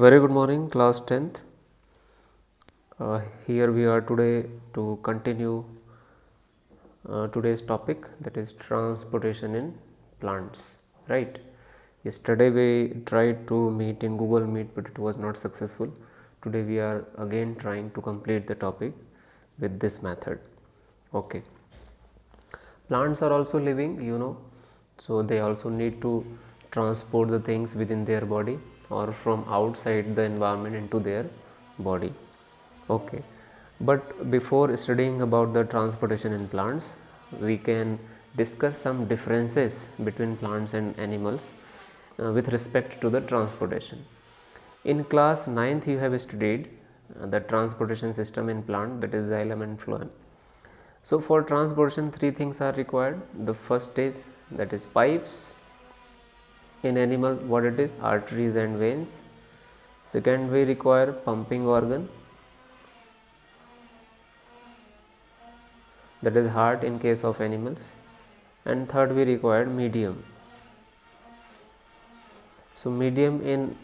Very good morning, class 10th. Here we are today to continue today's topic, that is transportation in plants, right? Yesterday we tried to meet in Google Meet, but it was not successful. Today we are again trying to complete the topic with this method. Okay. Plants are also living, so they also need to transport the things within their body or from outside the environment into their body. Okay, but before studying about the transportation in plants, we can discuss some differences between plants and animals with respect to the transportation. In class 9th you have studied the transportation system in plant, that is xylem and phloem. So for transportation three things are required. The first is, that is, pipes. In animal, what it is? Arteries and veins. Second, we require pumping organ, that is heart in case of animals. And third, we require medium. So medium in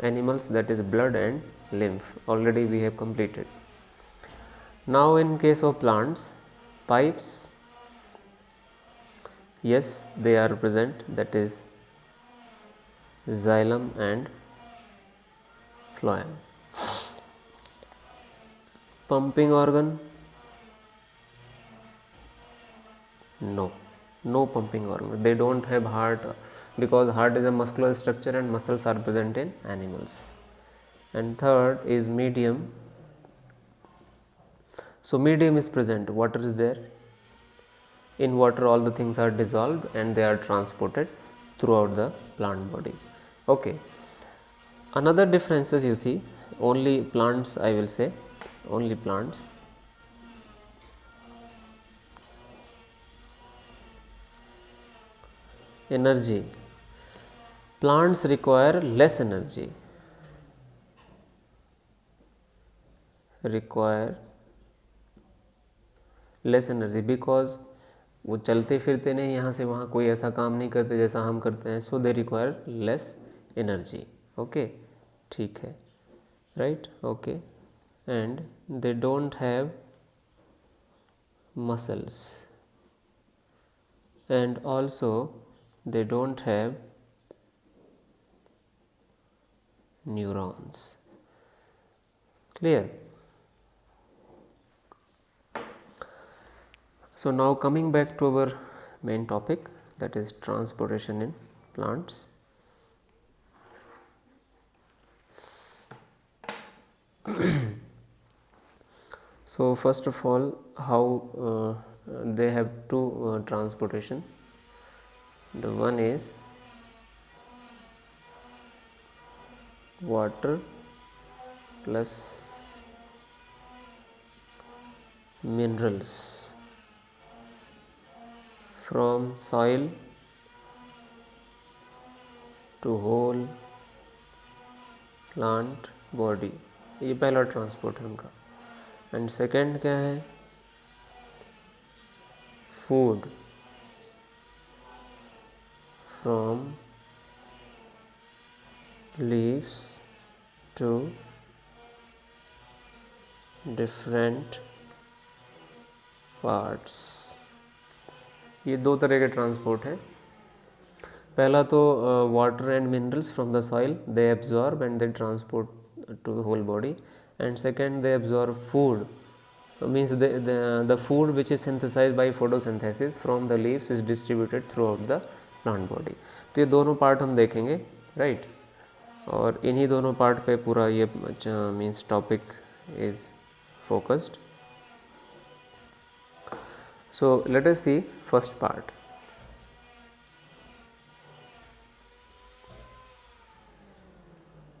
animals, that is blood and lymph. Already we have completed. Now in case of plants, pipes, yes, they are present, that is xylem and phloem. Pumping organ, no pumping organ. They don't have heart, because heart is a muscular structure and muscles are present in animals. And third is medium. So medium is present, water is there. In water all the things are dissolved and they are transported throughout the plant body. Okay. Another differences you see, only plants, I will say, only plants. Energy. Plants require less energy. Because वो चलते फिरते नहीं, यहाँ से वहाँ कोई ऐसा काम नहीं करते जैसा हम करते हैं. So they require less energy. Okay, ठीक है, right. Okay, and they don't have muscles and also they don't have neurons. Clear? So now coming back to our main topic, that is transportation in plants. So first of all, how they have two transportation. The one is water plus minerals from soil to whole plant body. ये पहला transport है उनका. And second क्या है? Food from leaves to different parts. ये दो तरह के ट्रांसपोर्ट है. पहला तो water and minerals from the soil, they absorb and they transport to the whole body. And second, they absorb food, means the food which is synthesized by photosynthesis from the leaves is distributed throughout the plant body. तो ये दोनों part हम देखेंगे, right. और इन्हीं दोनों part पे पूरा ये means topic is focused. So let us see first part.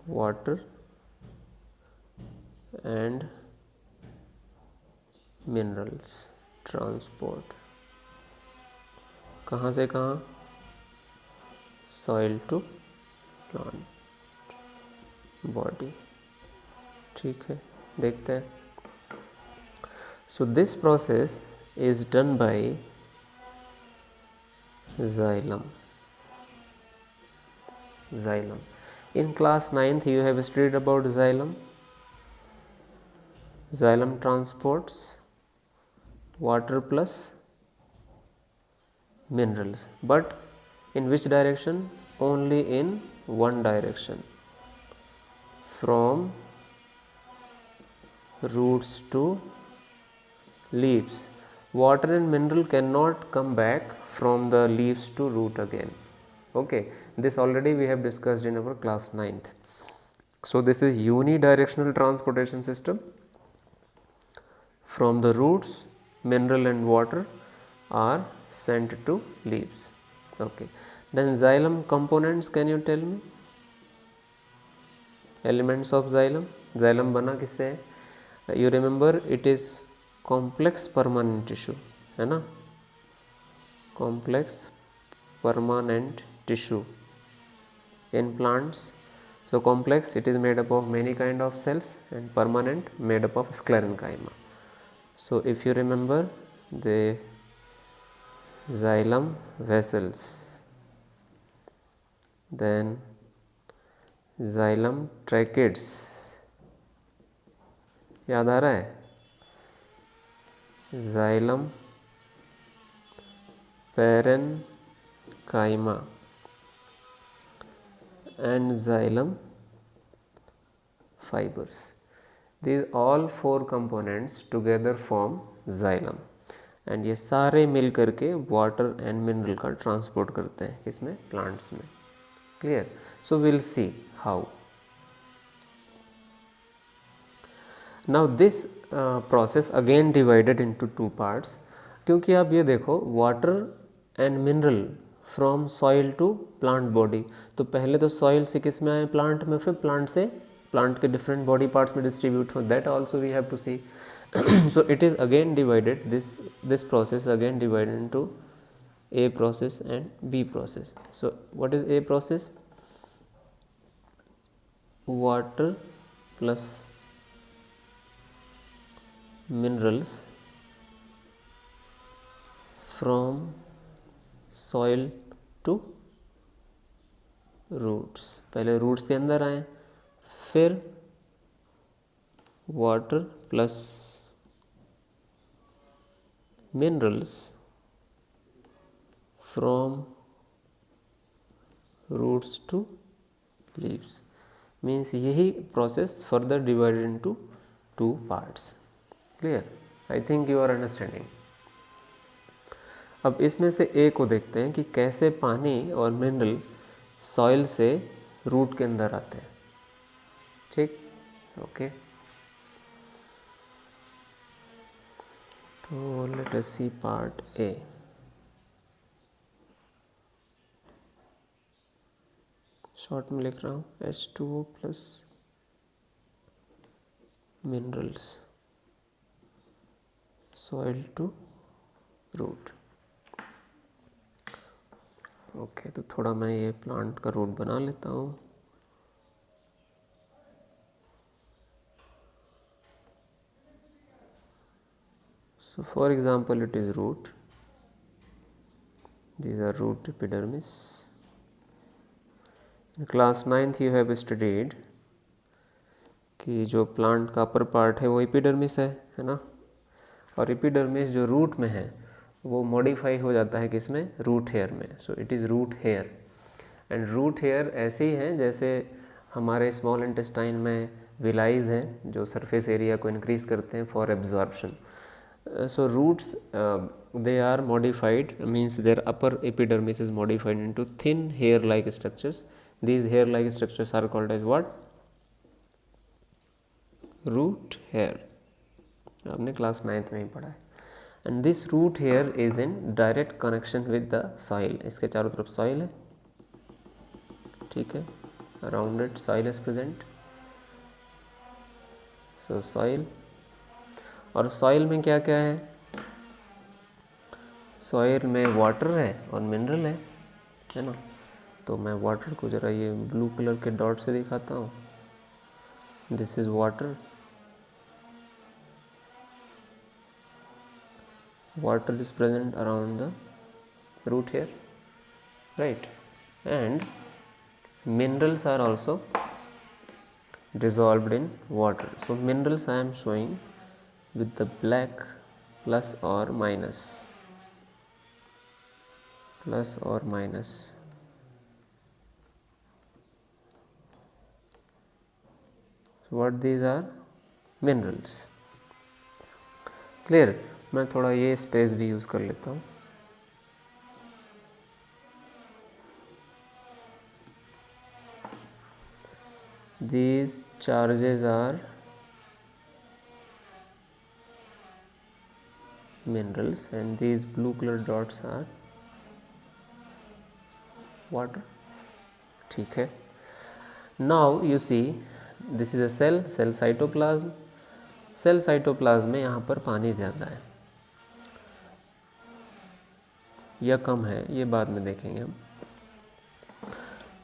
Water and minerals transport. कहाँ से कहाँ? soil to plant body. ठीक है, देखते हैं. So this process is done by xylem. In class 9th you have studied about xylem. Xylem transports water plus minerals, but in which direction? Only in one direction, from roots to leaves. Water and mineral cannot come back from the leaves to root again. Okay, this already we have discussed in our class 9th. So this is unidirectional transportation system. From the roots, mineral and water are sent to leaves. Okay, then xylem components, can you tell me? Elements of xylem. Xylem बना किससे है? You remember it is complex permanent tissue, है ना? Complex permanent tissue in plants. So complex, it is made up of many kind of cells, and permanent made up of sclerenchyma. So if you remember the xylem vessels, then xylem tracheids, याद आ रहा है? xylem parenchyma and xylem fibers. These all four components together form xylem, and ये सारे मिल करके water and mineral का transport करते हैं किसमें? प्लांट्स में. Clear? So will see how. Now this process again divided into two parts, क्योंकि आप ये देखो water and mineral from soil to plant body, तो पहले तो सॉइल से किस में आए? प्लांट में, फिर प्लांट से प्लांट के डिफरेंट बॉडी पार्ट्स में डिस्ट्रीब्यूट हो. That also we have to see. So it is again divided, this process again divided into A process and B process. So what is A process? Water plus minerals from soil to roots. पहले roots के अंदर आए, फिर water plus minerals from roots to leaves. Means यही process further divided into two parts. Clear? I think you are understanding. अब इसमें से A को देखते हैं कि कैसे पानी और मिनरल सॉइल से रूट के अंदर आते हैं. ठीक? ओके. तो let us see part A. Short में लिख रहा हूँ H2O plus minerals soil to root. Okay, तो थोड़ा मैं ये प्लांट का रूट बना लेता हूँ. So for example, it is root. These are root epidermis. In class 9th you have studied कि जो प्लांट का अपर पार्ट है वो एपिडर्मिस है ना. और एपिडर्मिस जो रूट में है वो मॉडिफाई हो जाता है किसमें? रूट हेयर में. So it is root hair. And root hair ऐसे ही हैं जैसे हमारे स्मॉल इंटेस्टाइन में विलाइज हैं जो सरफेस एरिया को इंक्रीज करते हैं for absorption. So roots they are modified, means their upper epidermis is modified into thin hair like structures. These hair like structures are called as what? Root hair. आपने class 9th में ही पढ़ा है. And this root hair is in direct connection with the soil. इसके चारों तरफ soil है, ठीक है. Around it soil is present. So soil. और सॉइल में क्या क्या है? सॉइल में वाटर है और मिनरल है ना. तो मैं वाटर को ज़रा ये ब्लू कलर के डॉट से दिखाता हूँ. This is water. Water is present around the root hair, right. And Minerals are also dissolved in water. So minerals I am showing with the black plus or minus. Plus or minus. So what these are? Minerals. Clear? मैं थोड़ा ये space भी use कर लेता हूँ. These charges are minerals and these blue colored dots are water. ठीक है. Now you see this is a cell cytoplasm. Cell cytoplasm में यहाँ पर पानी ज़्यादा है या कम है, ये बाद में देखेंगे हम.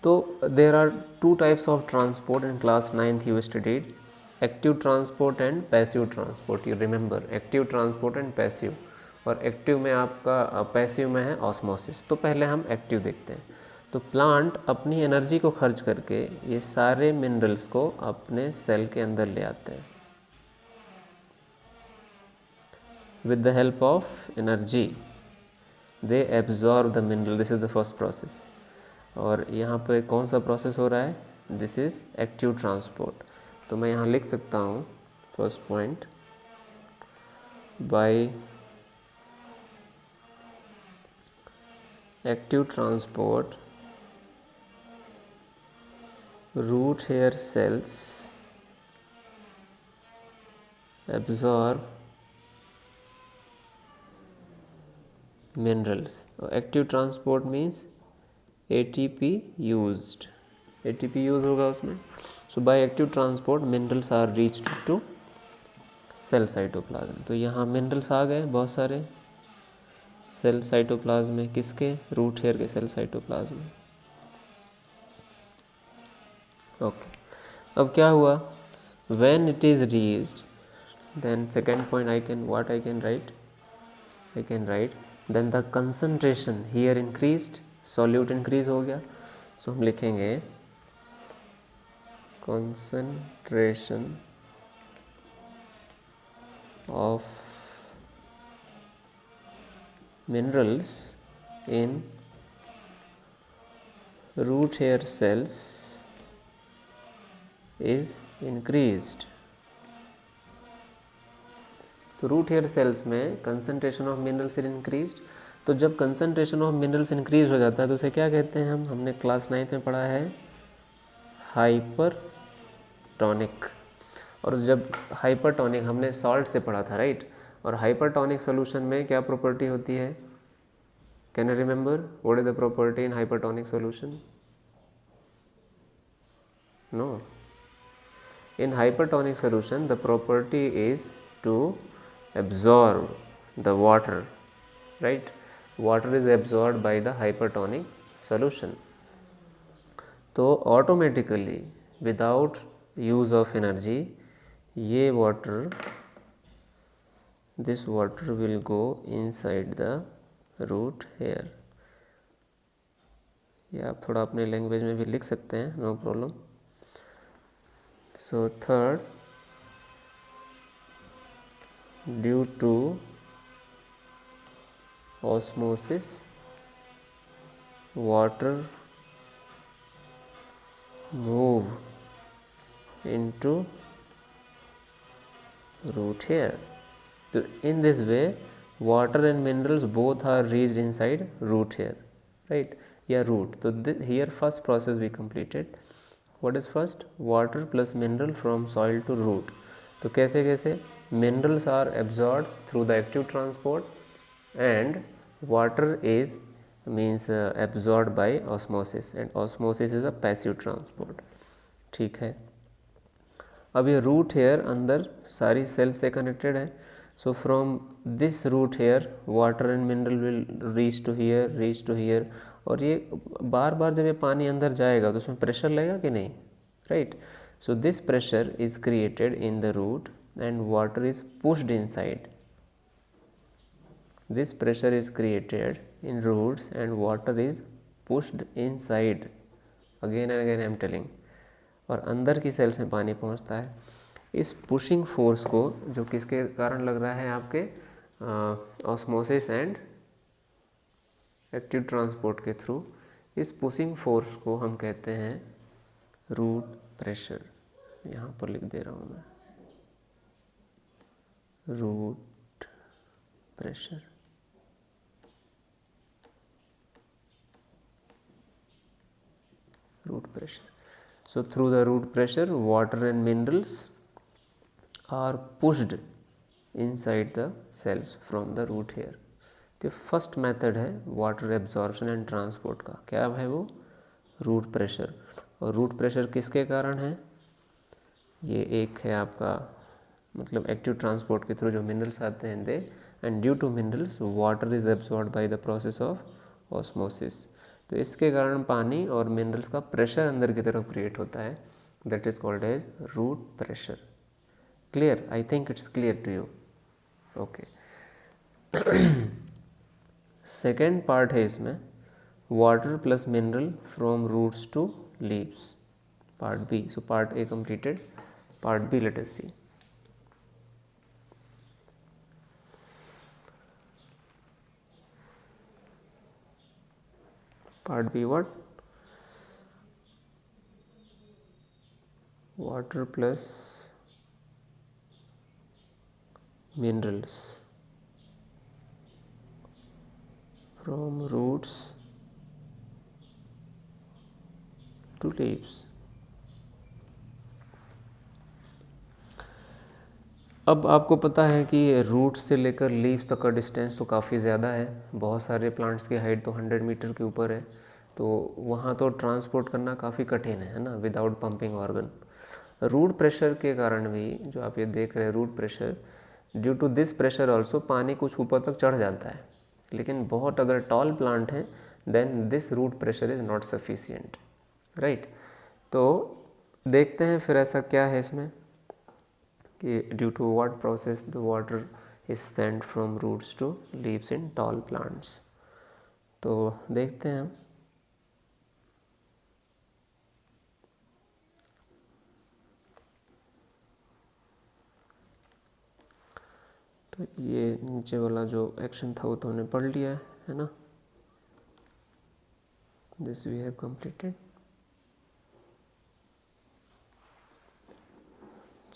तो there are two types of transport in class 9th you studied, active transport and passive transport. You remember active transport and passive. और एक्टिव में आपका, पैसिव में है ऑस्मोसिस. तो पहले हम एक्टिव देखते हैं. तो प्लांट अपनी एनर्जी को खर्च करके ये सारे मिनरल्स को अपने सेल के अंदर ले आते हैं with the help of energy. They absorb the mineral. This is the first process. और यहाँ पे कौन सा प्रोसेस हो रहा है? This is active transport. तो मैं यहाँ लिख सकता हूँ first point, by active transport root hair cells absorb minerals. Active transport means ATP used. ATP use होगा उसमें. So by active transport minerals are reached to cell cytoplasm. तो यहाँ minerals आ गए बहुत सारे सेल साइटोप्लाज्म में. किसके? रूट हेयर के सेल साइटोप्लाज्म में. ओके. अब क्या हुआ? When it is reached, then second point I can write? I can write then the concentration here increased, solute increase हो गया. So हम लिखेंगे concentration of minerals in root hair cells is increased. तो root hair cells में concentration of minerals is increased. तो जब concentration of minerals increase हो जाता है तो उसे क्या कहते हैं? हमने क्लास 9th में पढ़ा है हाइपरटोनिक. और जब हाइपरटोनिक हमने सॉल्ट से पढ़ा था, राइट? और हाइपरटोनिक सॉल्यूशन में क्या प्रॉपर्टी होती है? Can you remember what is the property in hypertonic solution? No. In hypertonic solution the property is to absorb the water, right? Water is absorbed by the hypertonic solution. तो automatically without use of energy ये water, this water will go inside the root hair. ये आप थोड़ा अपने language में भी लिख सकते हैं, no problem. So third, due to osmosis water move into root hair. So in this way water and minerals both are reached inside root hair, right? Yeah, root. So here first process we completed. What is first? Water plus mineral from soil to root. तो कैसे कैसे? Minerals are absorbed through the active transport and water is absorbed by osmosis, and osmosis is a passive transport. ठीक है. अब ये root hair अंदर सारी cell से कनेक्टेड है. So from this root hair water and mineral will reach to here. और ये बार बार जब ये पानी अंदर जाएगा तो उसमें प्रेशर लगेगा कि नहीं, right? So this pressure is created in the root and water is pushed inside. This pressure is created in roots and water is pushed inside again and again I am telling, और अंदर की sales में पानी पहुंचता है। इस pushing force को, जो किसके कारण लग रहा है, आपके ऑस्मोसिस एंड एक्टिव ट्रांसपोर्ट के थ्रू, इस पुशिंग फोर्स को हम कहते हैं रूट प्रेशर। यहाँ पर लिख दे रहा हूँ मैं, root pressure. root pressure. So through the root pressure, water and minerals are pushed inside the cells from the root hair. तो फर्स्ट मेथड है वाटर एब्जॉर्प्शन एंड ट्रांसपोर्ट का, क्या है वो, रूट प्रेशर। और रूट प्रेशर किसके कारण है, ये एक है आपका, मतलब एक्टिव ट्रांसपोर्ट के थ्रू जो मिनरल्स आते हैं दे, and due to minerals water is absorbed by the process of osmosis. तो इसके कारण पानी और मिनरल्स का प्रेशर अंदर की तरफ क्रिएट होता है, that is called as root pressure. Clear? I think it's clear to you. Okay, second part है इसमें, water plus mineral from roots to leaves, part B. So part A completed, part B let us see. Part B what? Water plus minerals from roots to leaves. अब आपको पता है कि root से लेकर leaves तक का डिस्टेंस तो काफ़ी ज़्यादा है, बहुत सारे प्लांट्स की हाइट तो 100 मीटर के ऊपर है, तो वहाँ तो ट्रांसपोर्ट करना काफ़ी कठिन है ना, without pumping organ. Root pressure के कारण भी, जो आप ये देख रहे हैं root pressure, due to this pressure also पानी कुछ ऊपर तक चढ़ जाता है, लेकिन बहुत अगर टॉल प्लांट है then this root pressure is not sufficient, right. तो देखते हैं फिर ऐसा क्या है इसमें कि due to what process the water is sent from roots to leaves in tall plants. तो देखते हैं हम। तो ये नीचे वाला जो एक्शन था वो तो हमने पढ़ लिया है ना, this we have completed.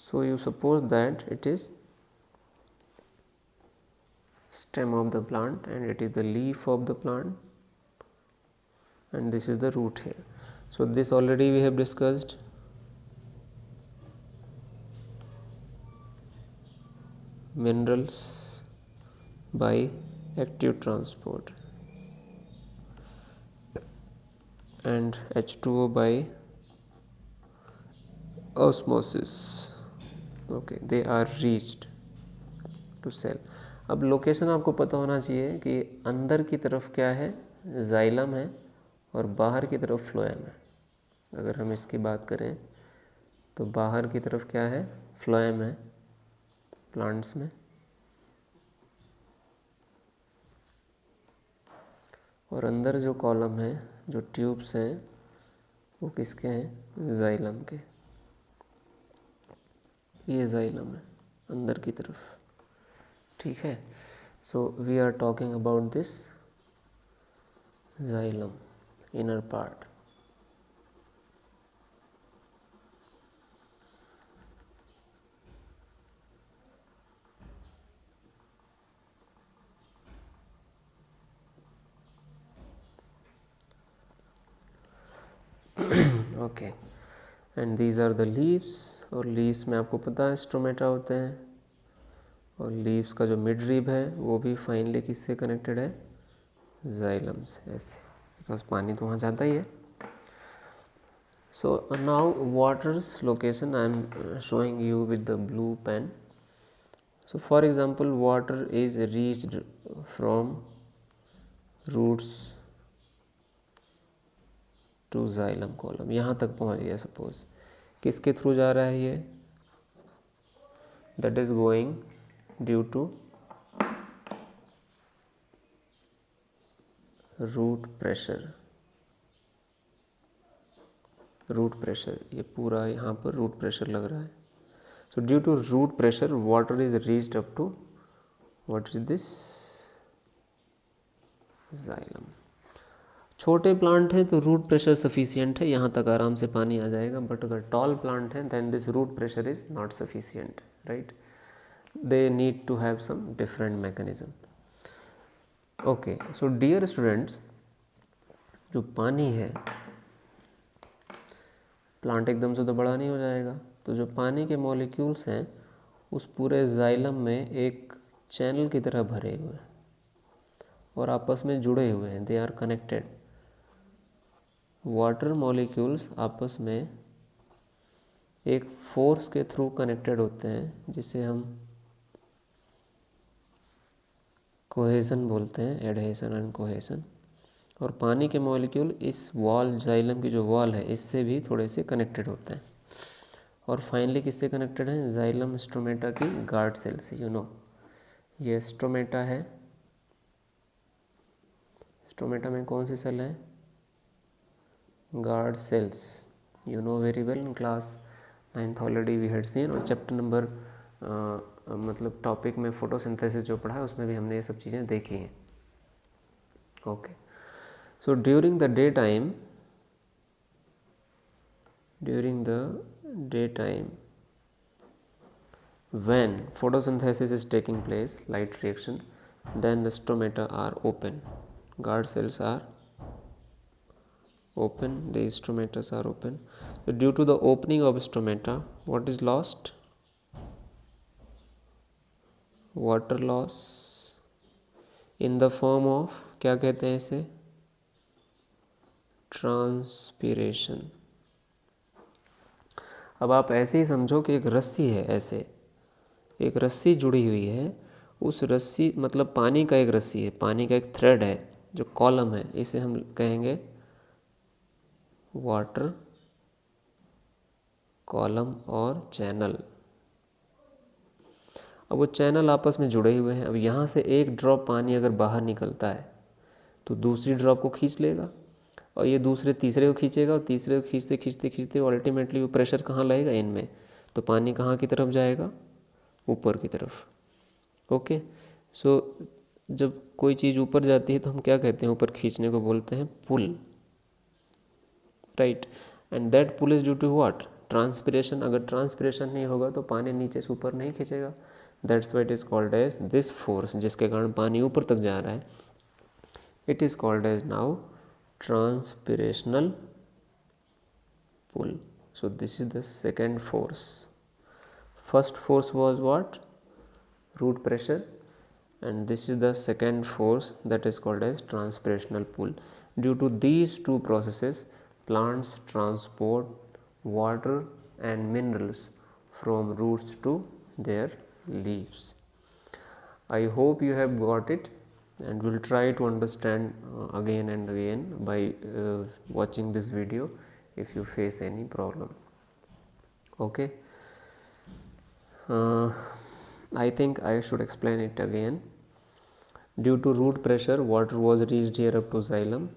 So you suppose that it is stem of the plant and it is the leaf of the plant and this is the root here. So this already we have discussed. Minerals by active transport and H2O by osmosis. Okay, they are reached to cell. अब location आपको पता होना चाहिए कि अंदर की तरफ क्या है, जाइलम है, और बाहर की तरफ फ्लोएम है। अगर हम इसकी बात करें तो बाहर की तरफ क्या है, फ्लोएम है प्लांट्स में, और अंदर जो कॉलम है, जो ट्यूब्स हैं, वो किसके हैं, जाइलम के। ये जाइलम है अंदर की तरफ, ठीक है। So we are talking about this xylem inner part. Okay, and these are the leaves, और लीव्स में आपको पता है स्टोमेटा होते हैं, और लीव्स का जो मिड रिब है वो भी फाइनली किससे कनेक्टेड है, जाइलम से, ऐसे, बिकॉज पानी तो वहाँ जाता ही है। So now water's location I am showing you with the blue pen. So for example, water is reached from roots to xylem column, यहाँ तक पहुँच गया सपोज, किसके थ्रू जा रहा है ये, that is going due to root pressure. Root pressure, ये पूरा यहाँ पर रूट प्रेशर लग रहा है. So due to root pressure water is reached up to what is this xylem. छोटे प्लांट है तो रूट प्रेशर सफिशिएंट है, यहाँ तक आराम से पानी आ जाएगा. बट अगर टॉल प्लांट है then this root pressure is not sufficient, right. They need to have some different mechanism. Okay, so dear students, जो पानी है, प्लांट एकदम से तो बड़ा नहीं हो जाएगा. तो जो पानी के मॉलिक्यूल्स हैं उस पूरे जाइलम में एक चैनल की तरह भरे हुए हैं और आपस में जुड़े हुए हैं. They are connected. Water molecules आपस में एक फोर्स के थ्रू कनेक्टेड होते हैं जिसे हम कोहेजन बोलते हैं, एडहेसन एंड कोहेजन. और पानी के मॉलिक्यूल इस वॉल, जाइलम की जो वॉल है, इससे भी थोड़े से कनेक्टेड होते हैं. और फाइनली किससे कनेक्टेड हैं? जाइलम स्टोमेटा की गार्ड सेल से. यू नो, ये स्टोमेटा है. स्टोमेटा में कौन सी सेल है? Guard cells. You know very well, in class 9th already we had seen. और चैप्टर नंबर मतलब टॉपिक में फोटोसिंथेसिस जो पढ़ा है उसमें भी हमने ये सब चीज़ें देखी हैं. Okay, so during the day time when photosynthesis is taking place, light reaction, then the stomata are open, guard cells are open, the stomata are open. So due to the opening of stomata, what is lost? Water loss in the form of, क्या कहते हैं इसे? Transpiration. अब आप ऐसे ही समझो कि एक रस्सी है, ऐसे एक रस्सी जुड़ी हुई है. उस रस्सी मतलब पानी का एक रस्सी है, पानी का एक थ्रेड है जो कॉलम है, इसे हम कहेंगे वाटर कॉलम और चैनल. अब वो चैनल आपस में जुड़े हुए हैं. अब यहाँ से एक ड्रॉप पानी अगर बाहर निकलता है तो दूसरी ड्रॉप को खींच लेगा और ये दूसरे तीसरे को खींचेगा और तीसरे को खींचते खींचते खींचते अल्टीमेटली वो प्रेशर कहाँ लगेगा? इनमें. तो पानी कहाँ की तरफ जाएगा? ऊपर की तरफ. ओके, सो जब कोई चीज़ ऊपर जाती है तो हम क्या कहते हैं? ऊपर खींचने को बोलते हैं pull, right. And that pull is due to what? Transpiration. अगर ट्रांसपिरेशन नहीं होगा तो पानी नीचे से ऊपर नहीं खींचेगा. That's why it is called as this force, जिसके कारण पानी ऊपर तक जा रहा है. It is called as now transpirational pull. So this is the second force. First force was what? Root pressure, and this is the second force that is called as transpirational pull. Due to these two processes, plants transport water and minerals from roots to their leaves. I hope you have got it, and we'll try to understand again and again by watching this video if you face any problem. Okay, I think I should explain it again. Due to root pressure, water was reached here up to xylem,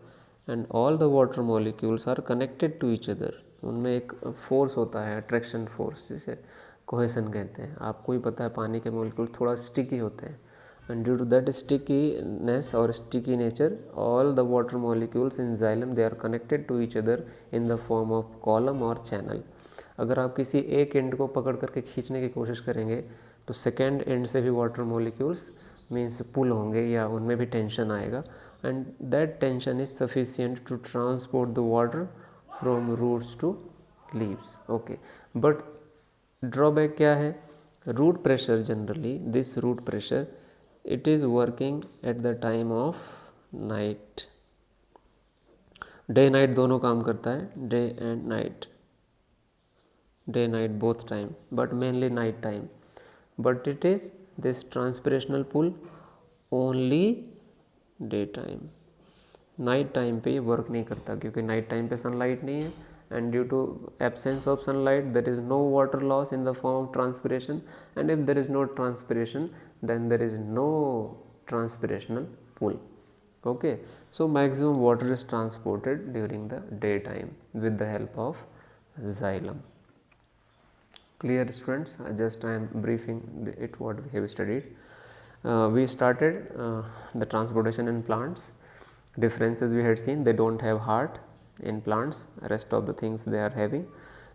and all the water molecules are connected to each other. उनमें एक force होता है, attraction force, जिसे cohesion कहते हैं. आपको ही पता है पानी के मॉलिक्यूल थोड़ा स्टिकी होते हैं. And due to that stickiness or sticky nature, all the water molecules in xylem, they are connected to each other in the form of column or channel. अगर आप किसी एक एंड को पकड़ करके खींचने की कोशिश करेंगे तो सेकेंड एंड से भी वाटर मॉलिक्यूल्स मीन्स पुल होंगे या उनमें भी टेंशन आएगा. And that tension is sufficient to transport the water from roots to leaves. Okay, but drawback क्या है? Root pressure, generally this root pressure, it is working at the time of night. Day night दोनों काम करता है, day and night, day night both time, but mainly night time. But it is this transpirational pull only day time. Night time पे ये work नहीं करता क्योंकि night time पे सनलाइट नहीं है. And due to absence of sunlight, there is no water loss in the form of transpiration, and if there is no transpiration, then there is no transpirational pull. Okay, so maximum water is transported during the daytime with the help of xylem. Clear students? Just I am briefing it what we have studied. We started the transportation in plants. Differences we had seen, they don't have heart in plants, rest of the things they are having.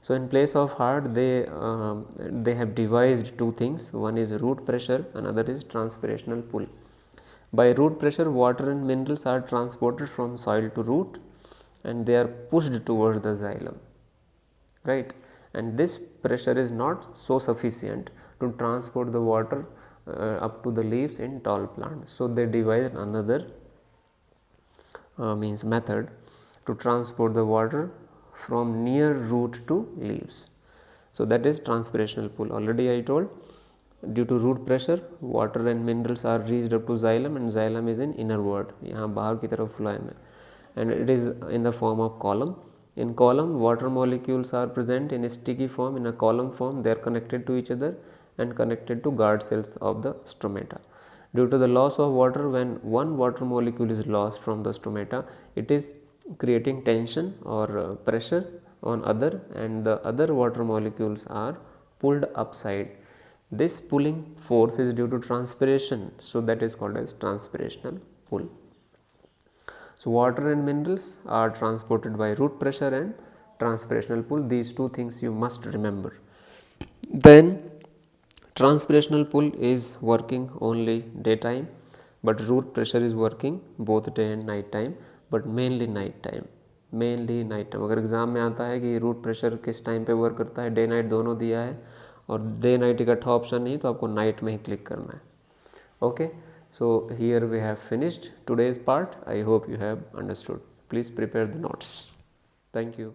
So in place of heart they have devised two things, one is root pressure, another is transpirational pull. By root pressure, water and minerals are transported from soil to root and they are pushed towards the xylem, right? And this pressure is not so sufficient to transport the water up to the leaves in tall plants. So they devised another means method to transport the water from near root to leaves. So that is transpirational pull. Already I told, due to root pressure water and minerals are reached up to xylem and xylem is in innerward, यहाँ बाहर की तरफ phloem है, and it is in the form of column. In column, water molecules are present in a sticky form. In a column form, they are connected to each other and connected to guard cells of the stomata. Due to the loss of water, when one water molecule is lost from the stomata, it is creating tension or pressure on other, and the other water molecules are pulled upside. This pulling force is due to transpiration, so that is called as transpirational pull. So water and minerals are transported by root pressure and transpirational pull. These two things you must remember. Then transpirational pull is working only daytime, but root pressure is working both day and night time, but mainly night time. Mainly night time. अगर exam में आता है कि root pressure किस time पे work करता है, day night दोनों दिया है और डे नाइट इकट्ठा ऑप्शन नहीं, तो आपको नाइट में ही क्लिक करना है. Okay. So here we have finished today's part. I hope you have understood. Please prepare the notes. Thank you.